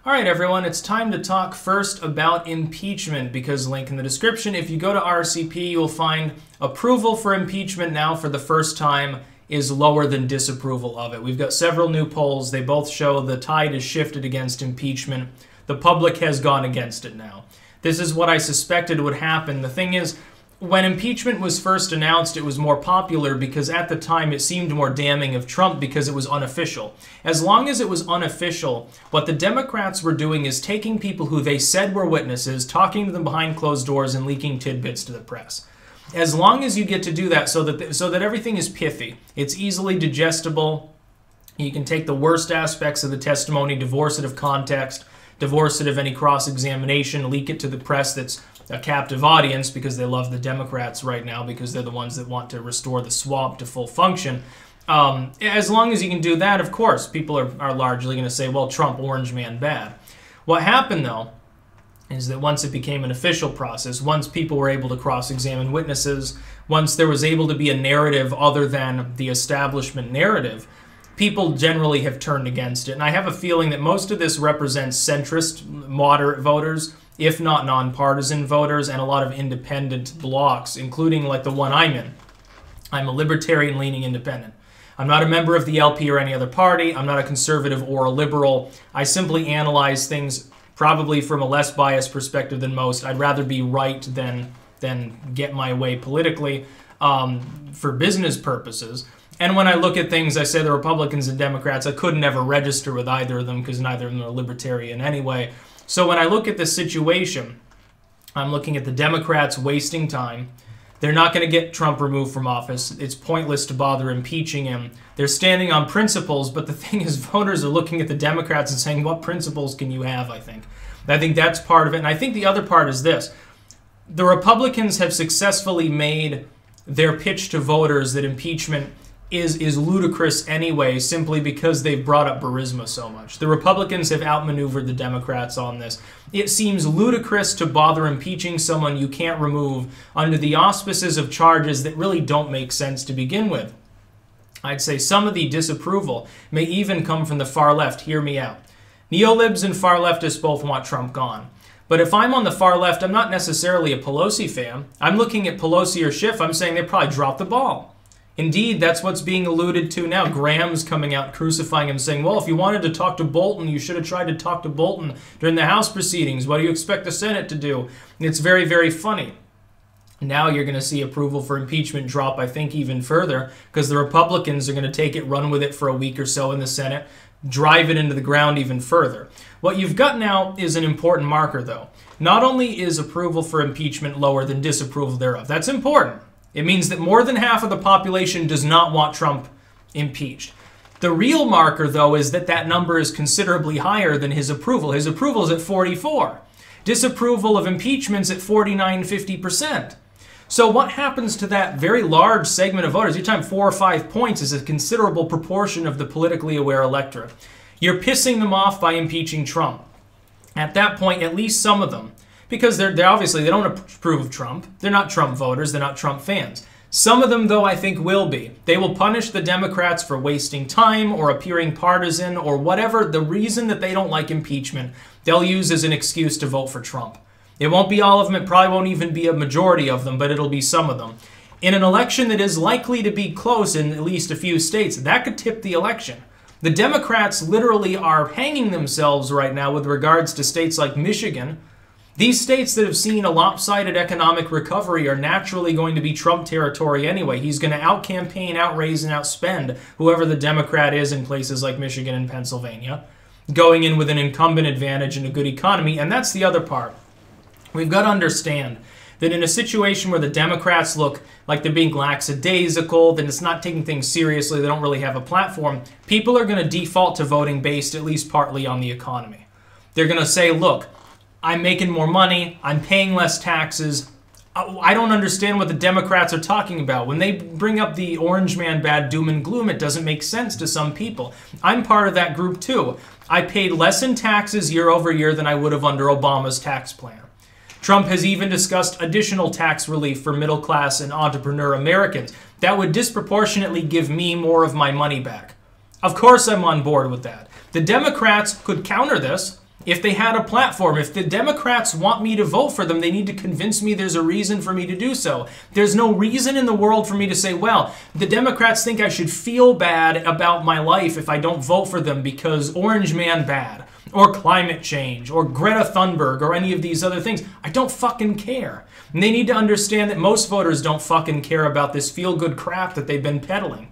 All right, everyone, it's time to talk first about impeachment because link in the description. If you go to RCP, you'll find approval for impeachment now for the first time is lower than disapproval of it. We've got several new polls. They both show the tide has shifted against impeachment. The public has gone against it now. This is what I suspected would happen. The thing is, when impeachment was first announced, it was more popular because at the time it seemed more damning of Trump because it was unofficial. As long as it was unofficial, what the Democrats were doing is taking people who they said were witnesses, talking to them behind closed doors, and leaking tidbits to the press. As long as you get to do that so that everything is pithy, it's easily digestible, you can take the worst aspects of the testimony, divorce it of context, divorce it of any cross-examination, leak it to the press that's a captive audience because they love the Democrats right now because they're the ones that want to restore the swamp to full function. As long as you can do that, of course, people are largely going to say, well, Trump, orange man, bad. What happened, though, is that once it became an official process, once people were able to cross-examine witnesses, once there was able to be a narrative other than the establishment narrative, people generally have turned against it. And I have a feeling that most of this represents centrist, moderate voters, if not nonpartisan voters, and a lot of independent blocs, including like the one I'm in. I'm a libertarian-leaning independent. I'm not a member of the LP or any other party. I'm not a conservative or a liberal. I simply analyze things probably from a less biased perspective than most. I'd rather be right than get my way politically for business purposes. And when I look at things, I say the Republicans and Democrats, I could never register with either of them because neither of them are libertarian anyway. So when I look at this situation, I'm looking at the Democrats wasting time. They're not going to get Trump removed from office. It's pointless to bother impeaching him. They're standing on principles, but the thing is voters are looking at the Democrats and saying, what principles can you have, I think. I think that's part of it. And I think the other part is this. The Republicans have successfully made their pitch to voters that impeachment is ludicrous anyway, simply because they've brought up Burisma so much. The Republicans have outmaneuvered the Democrats on this. It seems ludicrous to bother impeaching someone you can't remove under the auspices of charges that really don't make sense to begin with. I'd say some of the disapproval may even come from the far left. Hear me out. Neolibs and far leftists both want Trump gone. But if I'm on the far left, I'm not necessarily a Pelosi fan. I'm looking at Pelosi or Schiff. I'm saying they probably dropped the ball. Indeed, that's what's being alluded to now. Graham's coming out crucifying him, saying, well, if you wanted to talk to Bolton, you should have tried to talk to Bolton during the House proceedings. What do you expect the Senate to do? And it's very, very funny. Now you're going to see approval for impeachment drop, I think, even further, because the Republicans are going to take it, run with it for a week or so in the Senate, drive it into the ground even further. What you've got now is an important marker, though. Not only is approval for impeachment lower than disapproval thereof. That's important. It means that more than half of the population does not want Trump impeached. The real marker, though, is that that number is considerably higher than his approval. His approval is at 44. Disapproval of impeachment's at 49–50%. So what happens to that very large segment of voters? Your time 4 or 5 points is a considerable proportion of the politically aware electorate. You're pissing them off by impeaching Trump. At that point, at least some of them, because they're obviously, they don't approve of Trump. They're not Trump voters. They're not Trump fans. Some of them, though, I think will be. They will punish the Democrats for wasting time or appearing partisan or whatever. The reason that they don't like impeachment, they'll use as an excuse to vote for Trump. It won't be all of them. It probably won't even be a majority of them, but it'll be some of them. In an election that is likely to be close in at least a few states, that could tip the election. The Democrats literally are hanging themselves right now with regards to states like Michigan. These states that have seen a lopsided economic recovery are naturally going to be Trump territory anyway. He's going to out-campaign, outraise, and outspend whoever the Democrat is in places like Michigan and Pennsylvania, going in with an incumbent advantage and a good economy. And that's the other part. We've got to understand that in a situation where the Democrats look like they're being lackadaisical, that it's not taking things seriously, they don't really have a platform, people are going to default to voting based at least partly on the economy. They're going to say, look, I'm making more money, I'm paying less taxes. I don't understand what the Democrats are talking about. When they bring up the orange man bad doom and gloom, it doesn't make sense to some people. I'm part of that group too. I paid less in taxes year over year than I would have under Obama's tax plan. Trump has even discussed additional tax relief for middle class and entrepreneur Americans. That would disproportionately give me more of my money back. Of course I'm on board with that. The Democrats could counter this If they had a platform, if the Democrats want me to vote for them, they need to convince me there's a reason for me to do so. There's no reason in the world for me to say, well, the Democrats think I should feel bad about my life if I don't vote for them because Orange Man bad, or climate change, or Greta Thunberg, or any of these other things. I don't fucking care. And they need to understand that most voters don't fucking care about this feel-good crap that they've been peddling.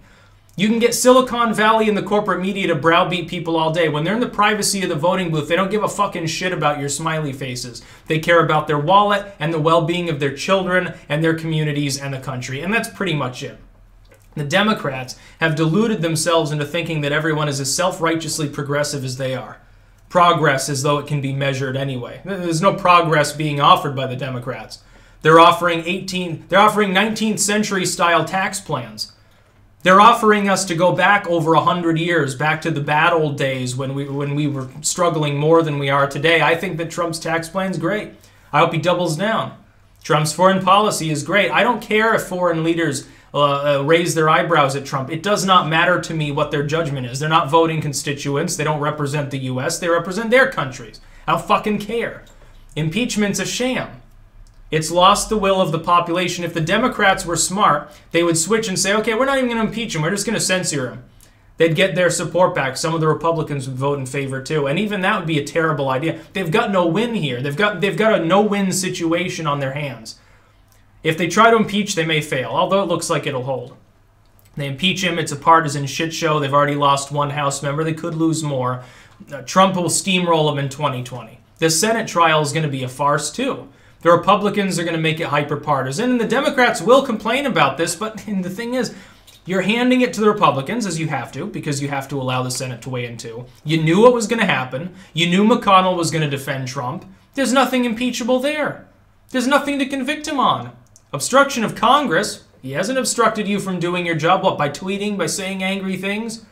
You can get Silicon Valley and the corporate media to browbeat people all day. When they're in the privacy of the voting booth, they don't give a fucking shit about your smiley faces. They care about their wallet and the well-being of their children and their communities and the country. And that's pretty much it. The Democrats have deluded themselves into thinking that everyone is as self-righteously progressive as they are. Progress as though it can be measured anyway. There's no progress being offered by the Democrats. They're offering 19th century style tax plans. They're offering us to go back over 100 years, back to the bad old days when we were struggling more than we are today. I think that Trump's tax plan is great. I hope he doubles down. Trump's foreign policy is great. I don't care if foreign leaders raise their eyebrows at Trump. It does not matter to me what their judgment is. They're not voting constituents. They don't represent the U.S. They represent their countries. I don't fucking care. Impeachment's a sham. It's lost the will of the population. If the Democrats were smart, they would switch and say, okay, we're not even going to impeach him. We're just going to censure him. They'd get their support back. Some of the Republicans would vote in favor too. And even that would be a terrible idea. They've got no win here. They've got a no-win situation on their hands. If they try to impeach, they may fail, although it looks like it'll hold. They impeach him. It's a partisan shit show. They've already lost one House member. They could lose more. Trump will steamroll him in 2020. The Senate trial is going to be a farce too. The Republicans are going to make it hyper-partisan, and the Democrats will complain about this, but the thing is, you're handing it to the Republicans, as you have to, because you have to allow the Senate to weigh in too. You knew what was going to happen. You knew McConnell was going to defend Trump. There's nothing impeachable there. There's nothing to convict him on. Obstruction of Congress, he hasn't obstructed you from doing your job, what, by tweeting, by saying angry things?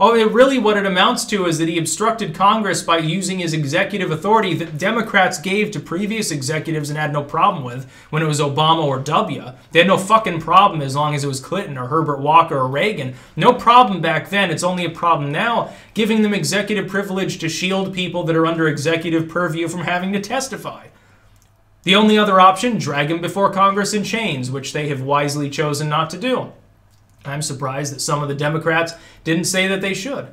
Oh, really what it amounts to is that he obstructed Congress by using his executive authority that Democrats gave to previous executives and had no problem with when it was Obama or W. They had no fucking problem as long as it was Clinton or Herbert Walker or Reagan. No problem back then. It's only a problem now, giving them executive privilege to shield people that are under executive purview from having to testify. The only other option, drag him before Congress in chains, which they have wisely chosen not to do. I'm surprised that some of the Democrats didn't say that they should.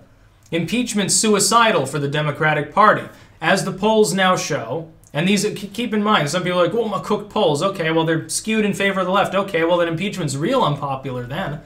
Impeachment's suicidal for the Democratic Party. As the polls now show, and these, keep in mind, some people are like, well, my cooked polls. Okay, well, they're skewed in favor of the left. Okay, well, then impeachment's real unpopular then.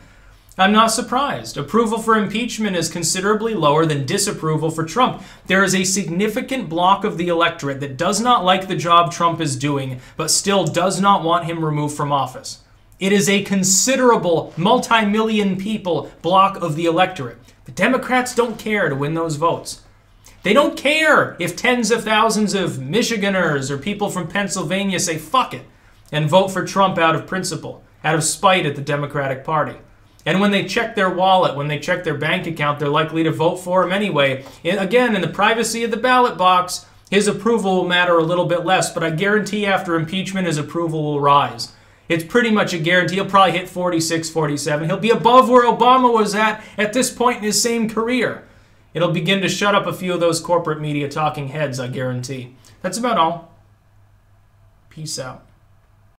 I'm not surprised. Approval for impeachment is considerably lower than disapproval for Trump. There is a significant block of the electorate that does not like the job Trump is doing, but still does not want him removed from office. It is a considerable multi-million people block of the electorate. The Democrats don't care to win those votes. They don't care if tens of thousands of Michiganers or people from Pennsylvania say fuck it and vote for Trump out of principle, out of spite at the Democratic Party. And when they check their wallet, when they check their bank account, they're likely to vote for him anyway. Again, in the privacy of the ballot box, his approval will matter a little bit less, but I guarantee after impeachment, his approval will rise. It's pretty much a guarantee. He'll probably hit 46, 47. He'll be above where Obama was at this point in his same career. It'll begin to shut up a few of those corporate media talking heads, I guarantee. That's about all. Peace out.